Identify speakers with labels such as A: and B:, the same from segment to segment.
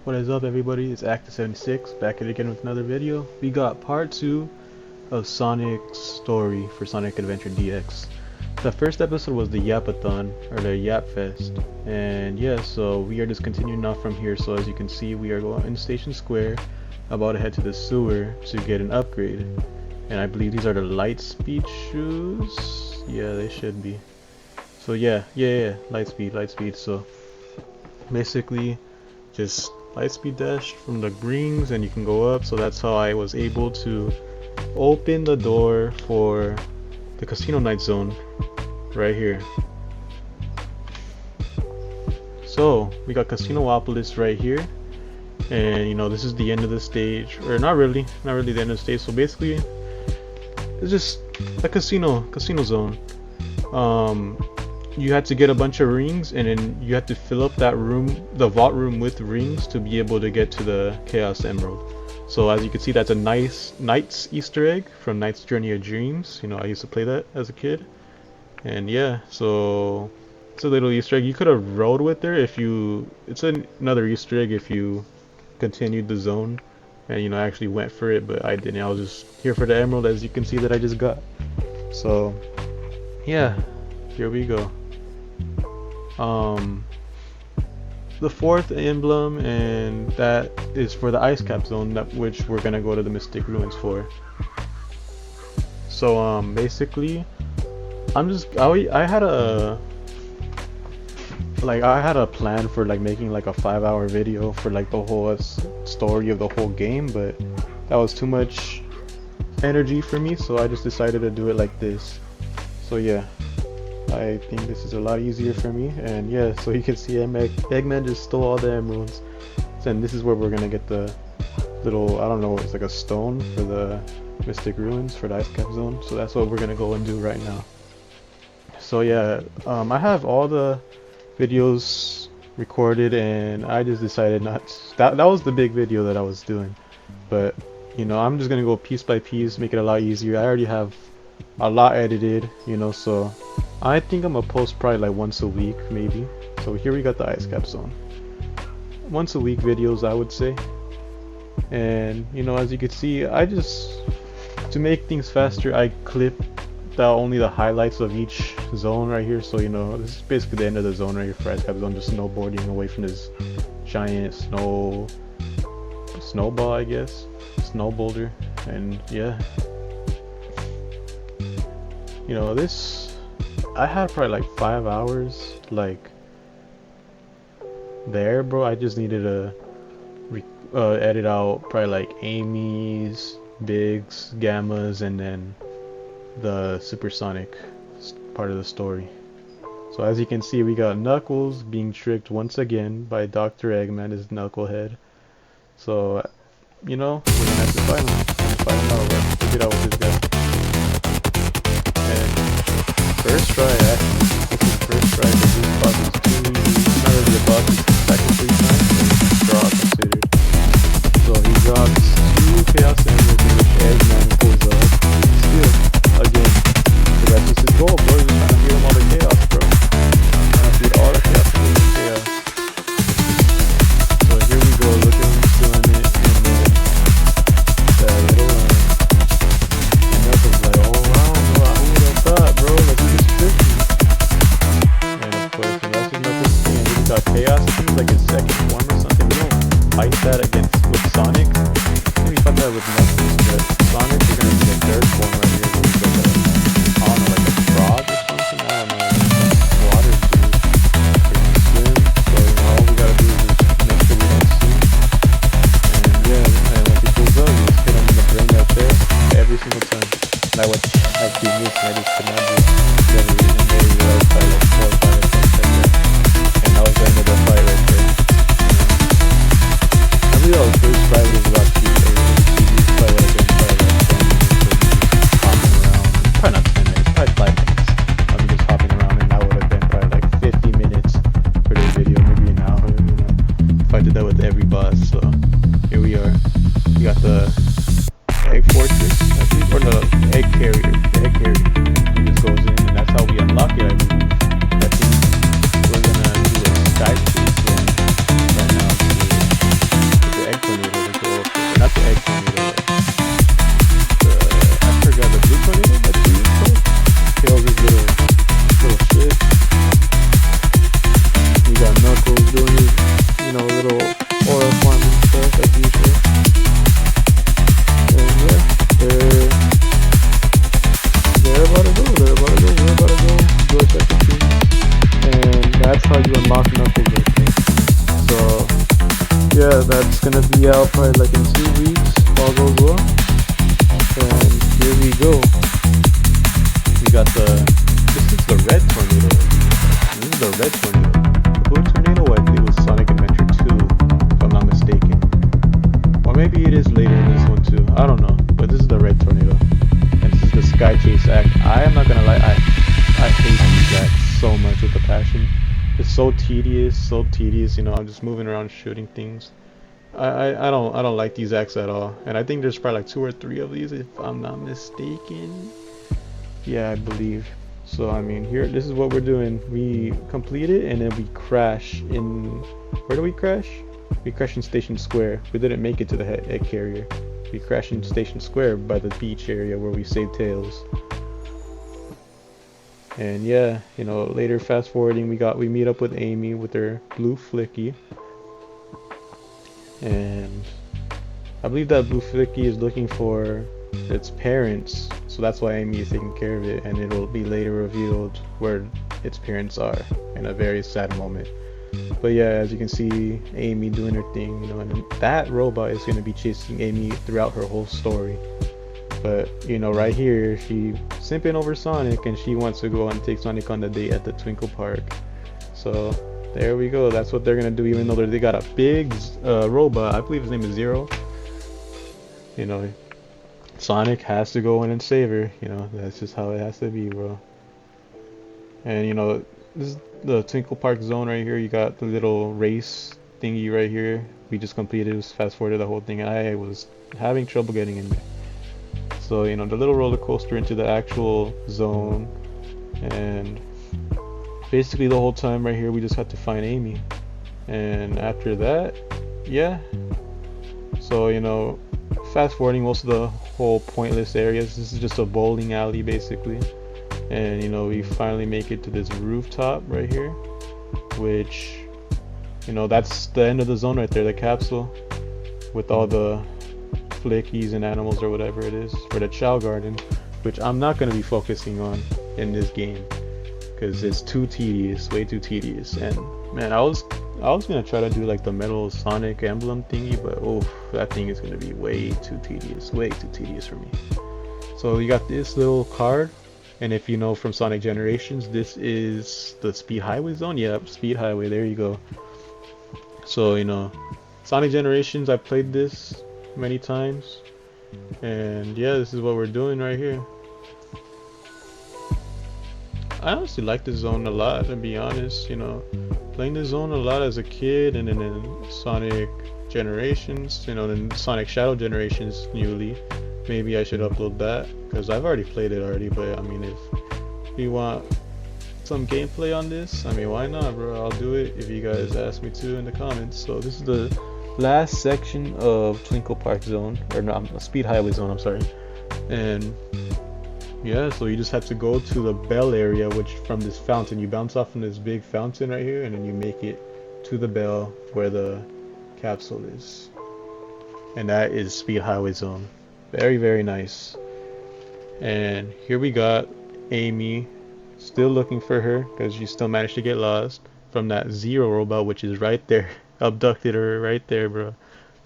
A: What is up, everybody? It's Actor76 back at it again with another video. We got part 2 of Sonic's story for Sonic Adventure DX. The first episode was the Yapathon, or the Yap Fest, and yeah, so we are just continuing off from here. So as you can see, we are going in Station Square, about to head to the sewer to get an upgrade. And I believe these are the Lightspeed shoes. Yeah, they should be. So yeah, Lightspeed. So basically, just Lightspeed dash from the rings and you can go up. So that's how I was able to open the door for the Casino Night Zone right here. So we got Casinopolis right here, and you know, this is the end of the stage, or not really the end of the stage. So basically it's just a casino zone. You had to get a bunch of rings, and then you had to fill up that room, the vault room, with rings to be able to get to the Chaos Emerald. So as you can see, that's a nice Knight's Easter egg from Knight's Journey of Dreams. You know, I used to play that as a kid. And yeah, so it's a little Easter egg. You could have rode with there if you, it's another Easter egg if you continued the zone and, you know, actually went for it, but I didn't. I was just here for the emerald, as you can see that I just got. So yeah, here we go. The fourth emblem, and that is for the ice cap zone, which we're gonna go to the Mystic Ruins for. So basically, I had a plan for like making like a 5-hour video for like the whole story of the whole game, but that was too much energy for me, so I just decided to do it like this. So yeah, I think this is a lot easier for me. And yeah, so you can see Eggman just stole all the emeralds, and this is where we're gonna get the little, I don't know, it's like a stone for the Mystic Ruins for the ice cap zone. So that's what we're gonna go and do right now. So yeah, I have all the videos recorded, and I just decided not that was the big video that I was doing, but you know, I'm just gonna go piece by piece, make it a lot easier. I already have a lot edited, you know, so I think I'm gonna post probably like once a week maybe. So here we got the ice cap zone, once a week videos, I would say. And you know, as you can see, I just, to make things faster, I clipped out only the highlights of each zone right here. So you know, this is basically the end of the zone right here for ice cap zone, just snowboarding away from this giant snowball, I guess, snow boulder. And yeah, you know, this, I had probably like 5 hours like there, bro. I just needed to edit out probably like Amy's, Big's, Gamma's, and then the Supersonic part of the story. So as you can see, we got Knuckles being tricked once again by Dr. Eggman, his Knucklehead. So you know, we're gonna have to fight him out, right? We'll get out with this guy. And first try, actually, this is first try, because this boss is too, not really a boss, it's technically time, but draw considered. So he drops 2 Chaos Emeralds, in which Eggman pulls up. Still, again, so that's just his goal, bro. He's trying to beat him all the chaos, bro. Trying to beat all the chaos and the chaos. So here we go, look at him doing it, and then that little and Knuckles like, oh wow, bro, who would have thought, bro? Like, he just tricked me. And of course, and that's his Knuckles thing. And he's got Chaos, I think it's like his second form or something. We don't fight that against with Sonic. Maybe fight that with Knuckles, but Sonic, we're gonna get a third form right here, where he's like a, I don't know, like a frog or something. I don't know, like a water dude. He can swim, so you know, all we gotta do is just make sure we don't sink. And yeah, and when he pulls up, you just hit him in the brain right there every single time. Like what I do miss, I just could not do the other reason there. You realize probably like 4 or 5 attempts like that. And that was the end of the fight right there. I believe that was first fight was about 2 days. This fight would have been probably like 10 minutes of hopping around. Probably not 10 minutes, probably 5 minutes of me just hopping around, and that would have been probably like 50 minutes for this video, maybe an hour, you know, if I did that with every boss. So here we are. We got the Egg Fortress, I think, or the Egg Carrier. The Egg Carrier. He just goes in, and that's how we unlock it, I believe. I think we're gonna do a sky chase right now. yeah, that's gonna be out probably like in 2 weeks, if all goes well. And here we go. We got this is the red tornado. This is the red tornado. The blue tornado, I believe, was Sonic Adventure 2, if I'm not mistaken. Or maybe it is later in this one too. I don't know. But this is the red tornado. And this is the Sky Chase act. I am not gonna lie, I hate these acts so much with a passion. It's so tedious, you know, I'm just moving around shooting things. I don't like these acts at all. And I think there's probably like 2 or 3 of these if I'm not mistaken. Yeah, I believe. So I mean, here, this is what we're doing. We complete it and then we crash in, where do we crash? We crashed in Station Square. We didn't make it to the egg carrier. We crashed in Station Square by the beach area where we saved Tails. And yeah, you know, later, fast forwarding, we meet up with Amy with her blue Flicky. And I believe that blue Flicky is looking for its parents, so that's why Amy is taking care of it, and it'll be later revealed where its parents are in a very sad moment. But yeah, as you can see, Amy doing her thing, you know, and that robot is going to be chasing Amy throughout her whole story. But you know, right here, she simping over Sonic, and she wants to go and take Sonic on the date at the Twinkle Park. So there we go. That's what they're gonna do, even though they got a big robot. I believe his name is Zero. You know, Sonic has to go in and save her. You know, that's just how it has to be, bro. And you know, this is the Twinkle Park zone right here. You got the little race thingy right here. We just completed. Just fast forwarded the whole thing. I was having trouble getting in there. So, you know, the little roller coaster into the actual zone, and basically the whole time right here we just had to find Amy. And after that, yeah, so you know, fast forwarding most of the whole pointless areas. This is just a bowling alley basically, and you know, we finally make it to this rooftop right here, which, you know, that's the end of the zone right there, the capsule with all the flickies and animals or whatever it is for the Chow Garden, which I'm not going to be focusing on in this game because it's too tedious, way too tedious. And man, I was gonna try to do like the metal Sonic emblem thingy, but oh, that thing is gonna be way too tedious for me. So you got this little card, and if you know from Sonic Generations, this is the Speed Highway zone. Yep, Speed Highway, there you go. So you know, Sonic Generations, I played this many times, and yeah, this is what we're doing right here. I honestly like this zone a lot, to be honest. You know, playing this zone a lot as a kid, and then in Sonic Generations, you know, then Sonic Shadow Generations newly. Maybe I should upload that because I've already played it already. But I mean, if you want some gameplay on this, I mean, why not, bro? I'll do it if you guys ask me to in the comments. So this is the last section of Twinkle Park zone, or no, Speed Highway zone, I'm sorry. And yeah, so you just have to go to the bell area, which from this fountain, you bounce off from this big fountain right here, and then you make it to the bell where the capsule is. And that is Speed Highway zone. Very, very nice. And here we got Amy, still looking for her because she still managed to get lost from that Zero robot, which is right there. Abducted her right there, bro.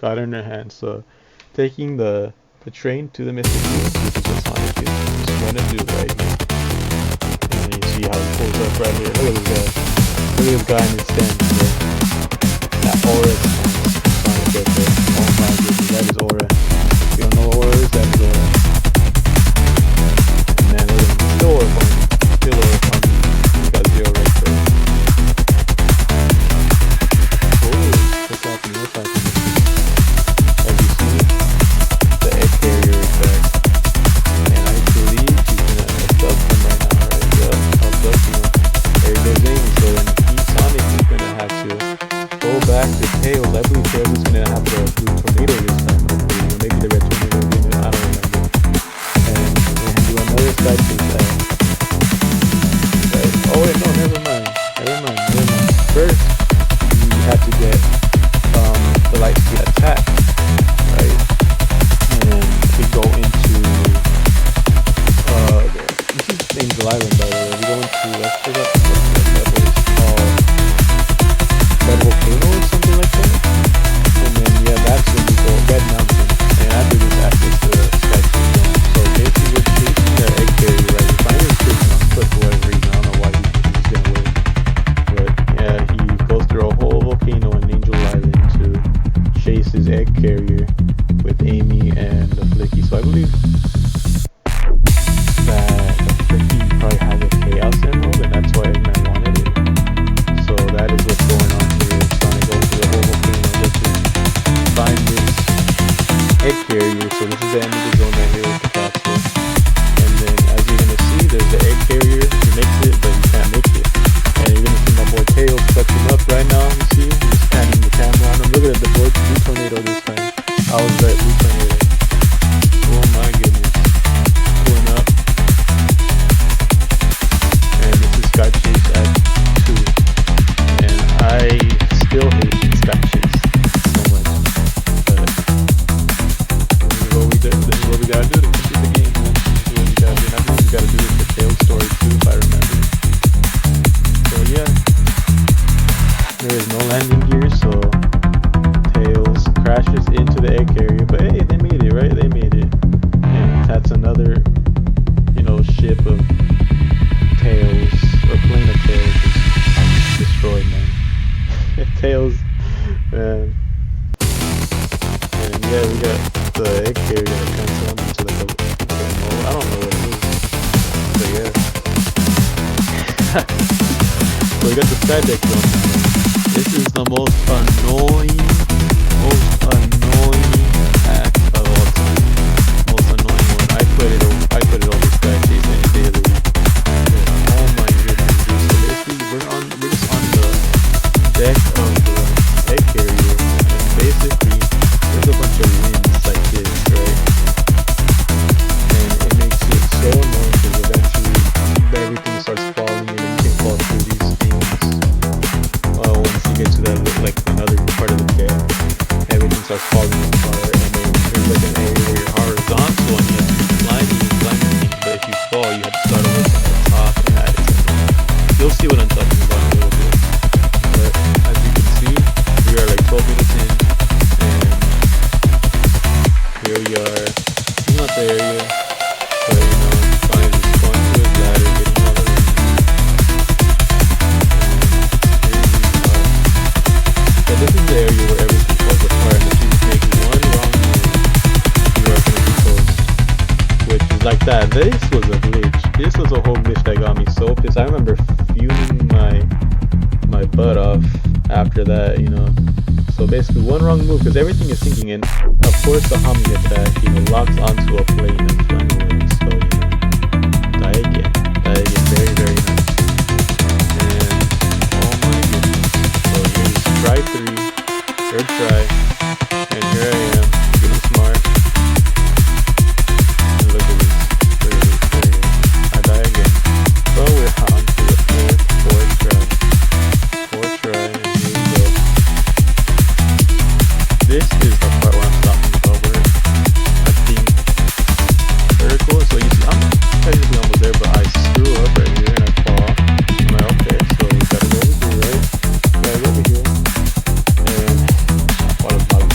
A: Got her in her hands. So taking the train to the Mystic Kingdom, which is what Sonic is just gonna do right here. And you see how he pulls up right here. Look at this guy. Look at this guy in his stand, bro. That aura is Sonic right there. Oh my goodness, that is aura. If you don't know what aura is, that is aura. Man, look at him. Still aura farming. Still aura farming. We got Zero right there. What's happening? As you see, the egg carrier is back. And I believe she's gonna abduct him right now, right? Yeah, abduct him. There goes Amy. So then Sonic is gonna have to go back to Tails. I believe Tails is gonna have the blue tornado this time. Hopefully, maybe the red tornado again. I don't remember. And we're gonna do another side chase act. Oh wait, no, never mind. First, you have to get the light speed attack, right? And we go into this is Angel Island, by the way. We go into, I forgot what that was called, Red Volcano or something like that. And egg carrier with Amy and the Flicky. So I believe that the Flicky probably has a Chaos Emerald, and that's why Eggman wanted it. So that is what's going on here. Sonic goes to the whole volcano just to find this egg carrier. So this is the end of the zone right here with the capsule. And then as you're gonna see, there's the egg carrier. He makes it, but he can't make it. And you're gonna see my boy Tails clutching up right now. You see, he's panning the camera on him. Look at the boy, Blue Tornado this time. I was right, Blue Tornado. Oh my goodness. Pulling up. And this is Sky Chase at 2. And I still hate Sky Chase so much. But this is what we do. This is what we gotta do to complete the game, man. This is what we gotta do. And I think we gotta do this for Tails' story too, if I remember. So yeah. There is no landing gear, so Tails crashes into the egg carrier. But hey, they made it, right? They made it. And that's another, ship of Tails, or plane of Tails is destroyed, man. Tails, man. And yeah, we got the egg carrier that transforms into like a mole. I don't know what it is, but yeah. So we got the sky deck going. This is the most annoying hack of all time. Most annoying one. I put it over Sky Chase any day of the week. Oh my goodness, dude. So basically we're just on the deck of the egg carrier, and basically there's a bunch of winds like this, right? And it makes it so annoying because eventually everything starts falling and you can fall through these things. Once you get to that, like another part of the deck, everything starts falling apart, and then there's like an area where you're horizontal and you have to be climbing things, but if you fall, you have to start over from the top, and that is annoying. You'll see what I'm talking about in a little bit. But as you can see, we are like 12 minutes in, and here we are. It's not the area, but Sonic is going to his ladder, getting all the rings. So this is the area where everything falls apart, and if you make one wrong move, you are going to be toast. Which is like that. This was a glitch. This was a whole glitch that got me so pissed. I remember fuming my butt off after that, So basically one wrong move, because everything is sinking in. Of course the homing attack, locks onto a plane and flying away. So, die again. Very, very nice. And, oh my goodness. So here's try 3, third try, and here I am, getting smart. And look at this. I die again. So we're on to the fourth try. And here we go. This is the part where I'm talking about, where I think very cool. So you see, I'm technically almost there, but I screw up right here and I fall. I'm like, okay, so we gotta go over here, right? Gotta go over here. And I fall at the bottom.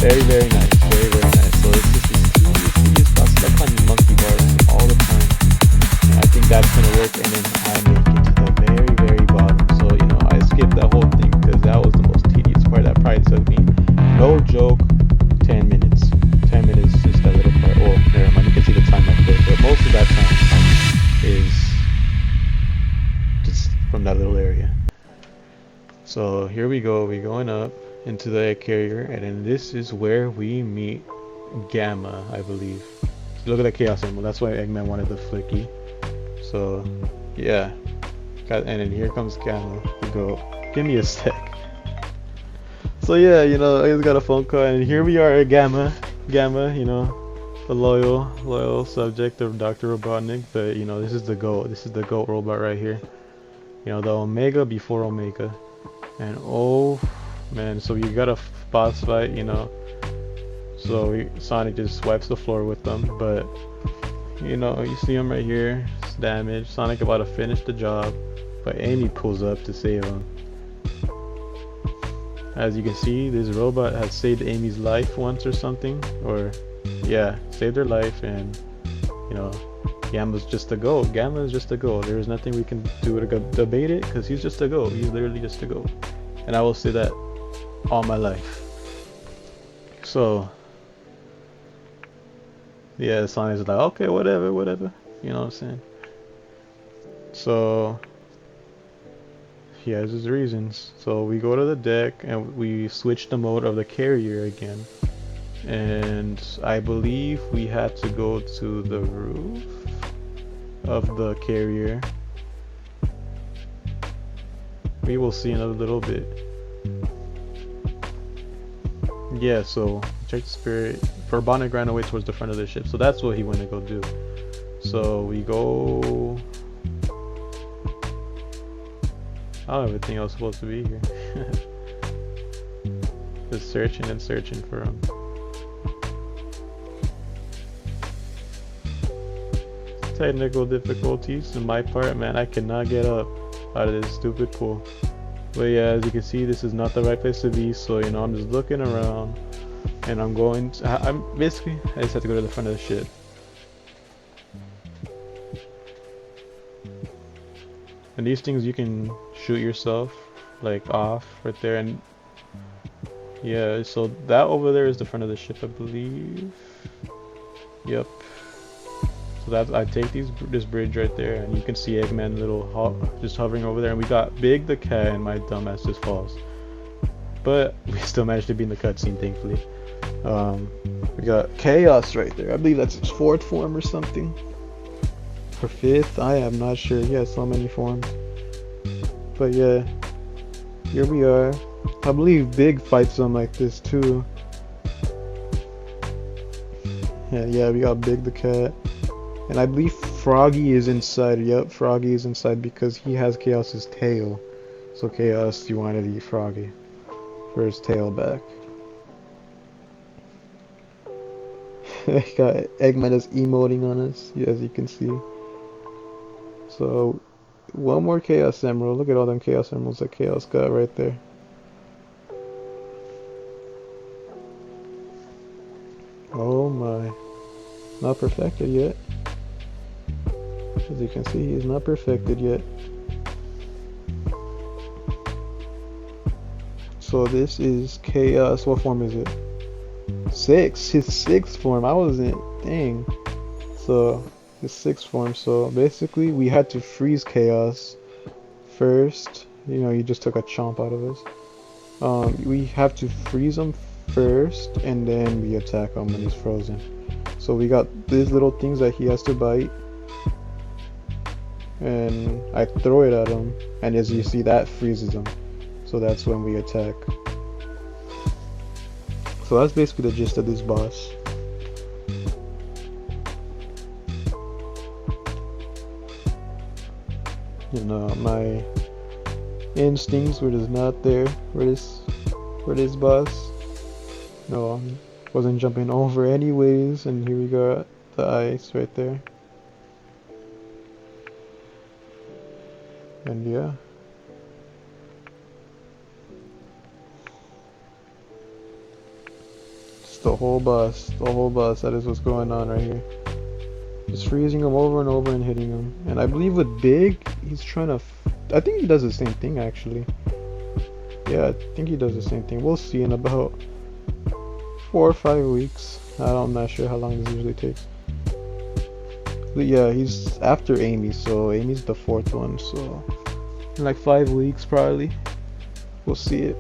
A: Very, very nice. Very, very nice. So it's just this tedious process. I'm climbing monkey bars all the time. And I think that's gonna work, and then I make it to the very, very bottom. So, I skipped that whole thing because that was the most tedious part. That probably took me, no joke, 10 minutes. 10 minutes, just that little part. Oh, never mind. You can see the time up there. But most of that time is just from that little area. So here we go. We're going up into the egg carrier. And then this is where we meet Gamma, I believe. Look at the Chaos Emerald. That's why Eggman wanted the Flicky. So, yeah. And then here comes Gamma. We go, give me a sec. So yeah, I just got a phone call, and here we are at Gamma, the loyal subject of Dr. Robotnik. But this is the GOAT robot right here. The Omega before Omega. And oh man, so you got a boss fight, so Sonic just wipes the floor with them, but you see him right here, it's damaged. Sonic about to finish the job, but Amy pulls up to save him. As you can see, this robot has saved Amy's life once or something, or yeah, saved her life, and Gamma's just a GOAT. Gamma is just a GOAT. There's nothing we can do to debate it, because he's just a GOAT. He's literally just a GOAT. And I will say that all my life. So yeah, Sonic's like, okay, whatever, whatever. You know what I'm saying? So he has his reasons. So we go to the deck and we switch the mode of the carrier again. And I believe we had to go to the roof of the carrier. We will see in a little bit. Yeah, so check the spirit. For Bonnet ran away towards the front of the ship, so that's what he went to go do. So we go. I don't even think I was supposed to be here. Just searching and searching for him. Technical difficulties on my part, man. I cannot get up out of this stupid pool. But yeah, as you can see, this is not the right place to be. So you know, I'm just looking around, and I'm going. I'm basically. I just have to go to the front of the ship. And these things you can shoot yourself, like off right there, and yeah. So that over there is the front of the ship, I believe. Yep. So that I take this bridge right there, and you can see Eggman just hovering over there, and we got Big the cat, and my dumbass just falls. But we still managed to be in the cutscene, thankfully. We got Chaos right there. I believe that's his 4th form or something. Or 5th, I am not sure. He has so many forms. But yeah, here we are. I believe Big fights him like this too. Yeah, we got Big the cat. And I believe Froggy is inside. Yep, Froggy is inside because he has Chaos's tail. So Chaos, you wanted to eat Froggy for his tail back. Got Eggman is emoting on us, as you can see. So, one more Chaos Emerald. Look at all them Chaos Emeralds that Chaos got right there. Oh my. Not perfected yet. As you can see, he's not perfected yet. So this is Chaos. What form is it? 6. His 6th form. I wasn't. Dang. So his 6th form. So basically, we had to freeze Chaos first. You know, he just took a chomp out of us. We have to freeze him first, and then we attack him when he's frozen. So we got these little things that he has to bite. And I throw it at him, and as you see, that freezes him. So that's when we attack. So that's basically the gist of this boss. You know, my instincts were just not there for this boss. No, wasn't jumping over anyways, and here we got the ice right there. And yeah. It's the whole boss, that is what's going on right here. Just freezing him over and over and hitting him. And I believe with Big, he's trying to, I think he does the same thing actually. Yeah, I think he does the same thing. We'll see in about 4 or 5 weeks. I'm not sure how long this usually takes. But yeah, he's after Amy, so Amy's the 4th one, so in like 5 weeks probably. We'll see it.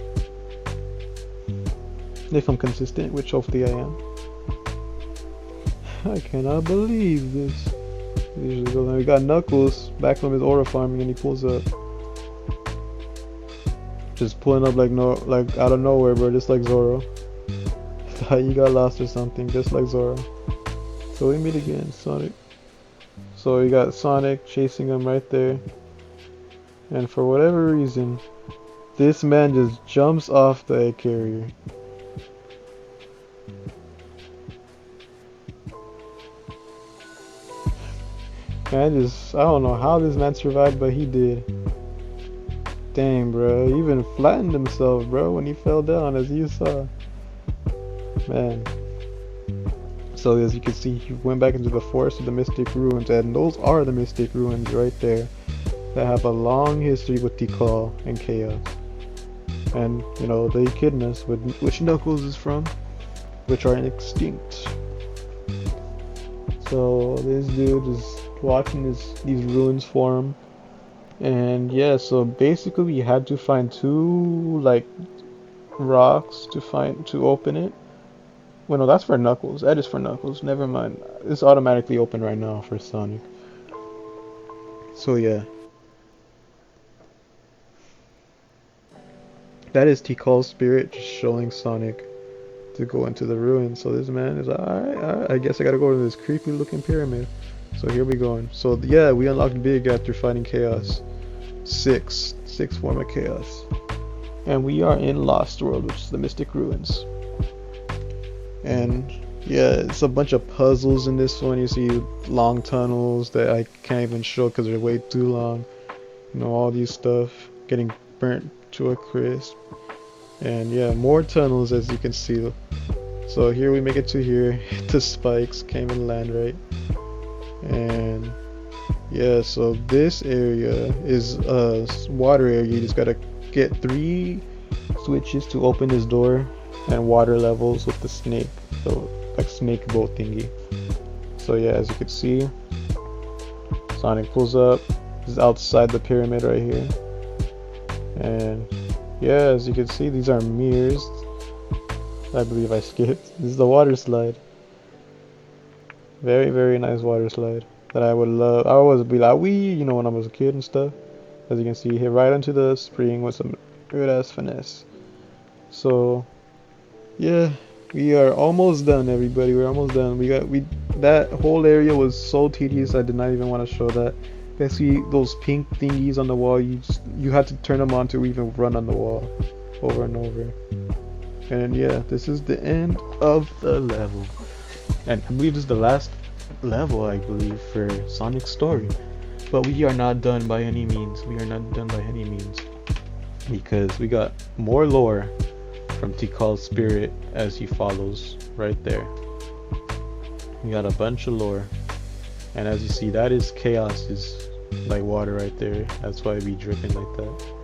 A: If I'm consistent, which hopefully I am. I cannot believe this. Usually go down. We got Knuckles back from his aura farming, and he pulls up. Just pulling up like out of nowhere, bro, just like Zoro. Thought you got lost or something, just like Zoro. So we meet again, Sonic. So we got Sonic chasing him right there. And for whatever reason, this man just jumps off the egg carrier. Man, I don't know how this man survived, but he did. Dang, bro, he even flattened himself, bro, when he fell down, as you saw. Man. So as you can see, he went back into the forest of the Mystic Ruins, and those are the Mystic Ruins right there that have a long history with Tikal and Chaos. And, you know, they kidding us with which Knuckles is from. which are extinct. So this dude is watching these ruins form, and yeah, so basically we had to find two like rocks to open it. Well, no, that's for Knuckles. That is for Knuckles. Never mind. It's automatically open right now for Sonic. So yeah. That is Tikal's spirit just showing Sonic to go into the ruins. So this man is like, alright, I guess I gotta go to this creepy looking pyramid. So here we going. So yeah, we unlocked Big after fighting Chaos. Six form of Chaos. And we are in Lost World, which is the Mystic Ruins. And yeah, it's a bunch of puzzles in this one. You see long tunnels that I can't even show because they're way too long. You know, all these stuff getting burnt to a crisp. And yeah, more tunnels as you can see. So here we make it to here, hit the spikes, came and land right. And yeah, so this area is a water area. You just gotta get 3 switches to open this door, and water levels with the snake, so like snake boat thingy. So yeah, as you can see, Sonic pulls up. This is outside the pyramid right here. And yeah, as you can see, these are mirrors. I believe I skipped. This is the water slide. Very, very nice water slide that I would love. I always be like, wee, you know, when I was a kid and stuff. As you can see, hit right into the spring with some good ass finesse. So yeah, we are almost done, everybody. We're almost done. That whole area was so tedious. I did not even want to show that. You see those pink thingies on the wall. You had to turn them on to even run on the wall, over and over. And yeah, this is the end of the level. And I believe this is the last level, I believe, for Sonic's story. But we are not done by any means. We are not done by any means. Because we got more lore from Tikal's spirit as he follows right there. We got a bunch of lore. And as you see, that is Chaos's like water right there. That's why it be dripping like that.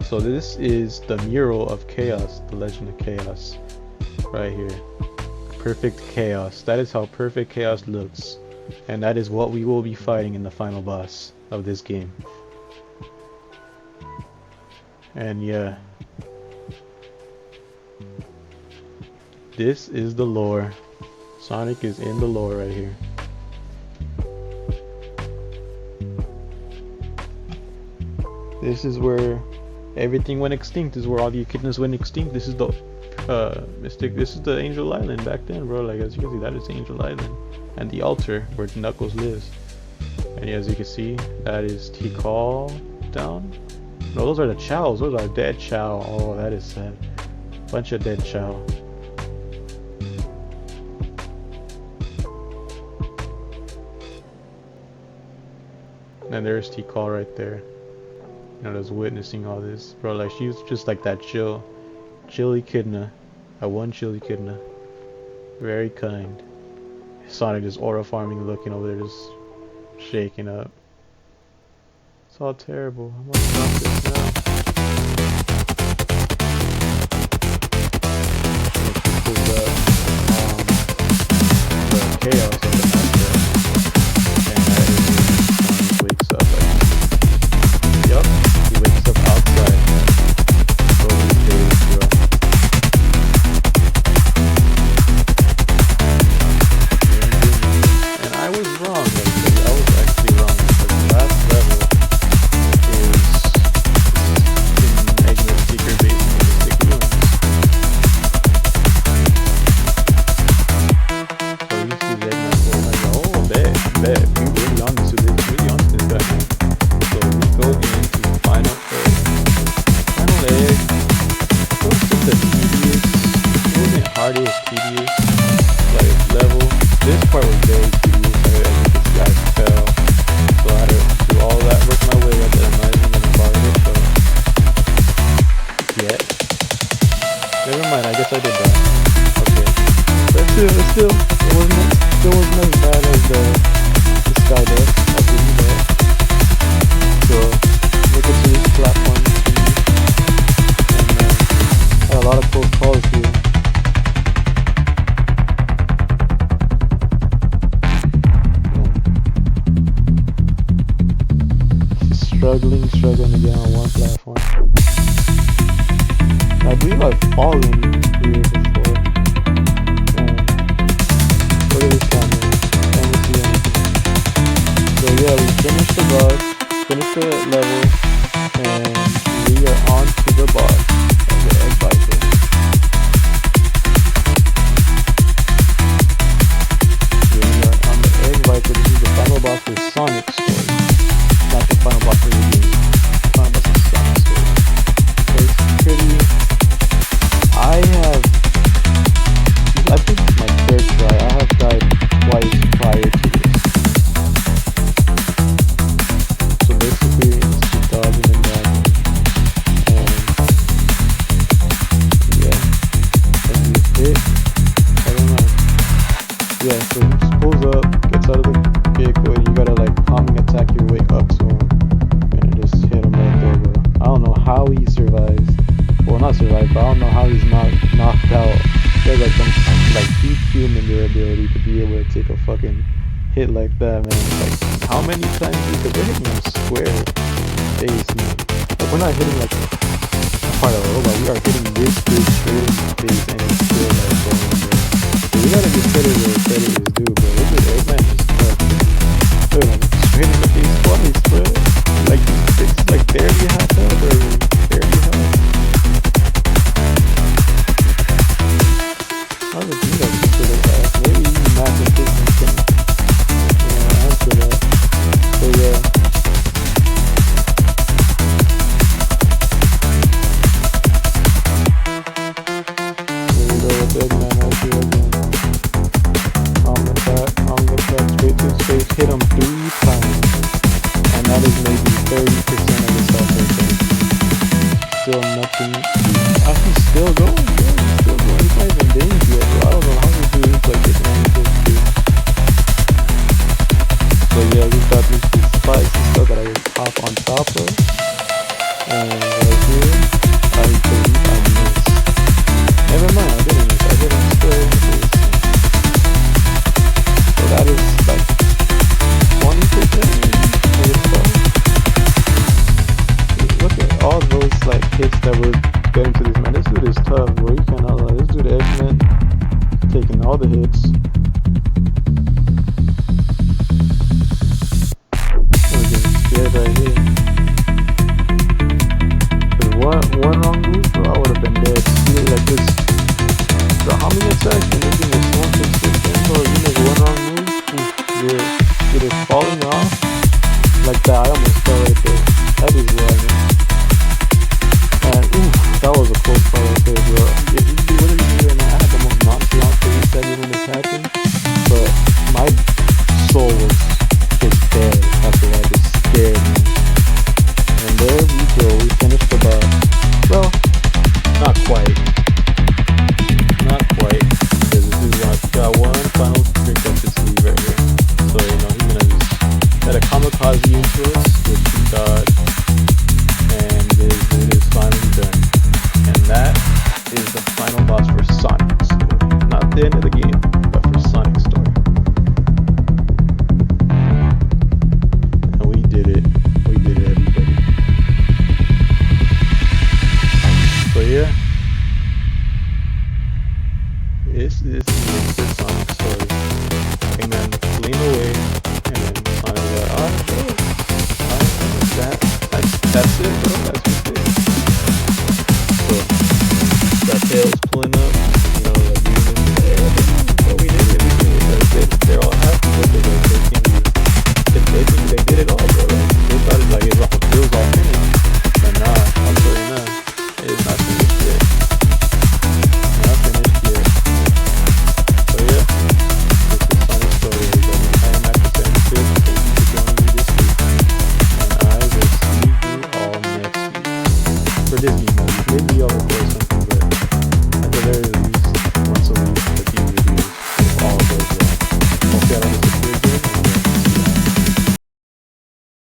A: So this is the mural of Chaos, the Legend of Chaos, right here. Perfect Chaos. That is how perfect Chaos looks. And that is what we will be fighting in the final boss of this game. And yeah, this is the lore. Sonic is in the lore right here. This is where everything went extinct. This is where all the echidnas went extinct. This is the Mystic. This is the Angel Island back then, bro. Like as you can see, that is Angel Island, and the altar where Knuckles lives. And as you can see, that is Tikal down. No, those are the Chows. Those are dead Chow. Oh, that is sad. Bunch of dead Chow. And there's Tikal right there. You know, that's witnessing all this. Bro, like, she was just like that chill echidna. That one chill echidna. Very kind. Sonic just aura farming, looking over there, just shaking up. It's all terrible. I'm gonna stop this now. The chaos of the master. And that is when Sonic wakes up. Yup, he wakes up outside. Slowly fades, bro. And I was wrong, actually. I was actually wrong. Because the last level is in Magma's secret base in the Mystic Ruins. So you see Magma go like, oh, bet, we really on to this, guy. So we go into the final egg. So it's just a tedious, it wasn't hard, it was tedious, like, level. This part was very tedious, as you can see, I fell. So I had to do all that, work my way up, and I'm not even gonna bother it, so. Yet. Never mind, I guess I did that. Okay. But still, it wasn't as bad as the Sky Death. I'll give you that. So, look at this platform. And a lot of cool believe I've fallen here before. Look at this camera. Can't see anything. So yeah, we finished the boss, finished the level, and we are on to the boss of the Egg Viper. We are on the Egg Viper. This is the final boss for Sonic Story. Not the final boss for the game. The final boss for Sonic Story. So it's pretty... I think it's my third try. I have died twice prior to this. So basically, it's just dodging and dodging. And yeah, when you hit, I don't know. Yeah, so he just pulls up, gets out of the vehicle, and you gotta like calming attack your way up to him. And just hit him right there, bro. I don't know how he survives. Well, not survived, but I don't know how he's not knocked out. There's like some like deep human durability to be able to take a fucking hit like that, man. Like how many times? Because we're hitting him square face, man. Like we're not hitting like a part of the robot. We are hitting this dude straight in the face, and it's still like going, bro. So we gotta give credit where credit is due, bro. Look at Eggman is tough. Look at him straight in the face twice, bro. Like it's like barely half health or barely half. I would do that just for the fact. Maybe you not just take some thing. Yeah, after that. So yeah. Here we go with Eggman right here again. I'm gonna try straight to his face, hit him 3 times. And that is maybe 30% of his health right there. Still nothing. He's still going, bro. He's still going. He's not even dazed yet, bro. I don't know how this dude is like getting on this dude. So yeah, we've got these spikes and stuff that I hop on top of. And right here, I believe I missed. Never mind, I didn't miss. I didn't still miss. So that is like 20% of his stuff. Look at all those like hits that we're getting to this, man. This dude is tough, bro. You cannot lie. This dude Eggman taking all the hits. We're getting scared right here. With one wrong move, bro, I would have been dead. See, like this, the homing attack and this thing is so consistent, bro. You make one wrong move, you're either falling off like that. I almost fell right there. That is what I mean. And that was a close call right there, bro. If you do whatever you do right now, I had the most nonchalant face that when this happened, but my soul was just dead after that. Just scared me. And there we go. We finished the boss. Well, not quite. Not quite. Because this dude got one final trick up his sleeve right here. So you know he's gonna just let a kamikaze into us, which we got. And this dude is finally done. And that is the final boss for Sonic Story. Not the end of the game, but for Sonic Story. And we did it. We did it, everybody. So yeah. This is the Sonic Story. And then lean away. And then Sonic was like, alright, bro. That's it, bro. That's just it. So, got tails pulling up.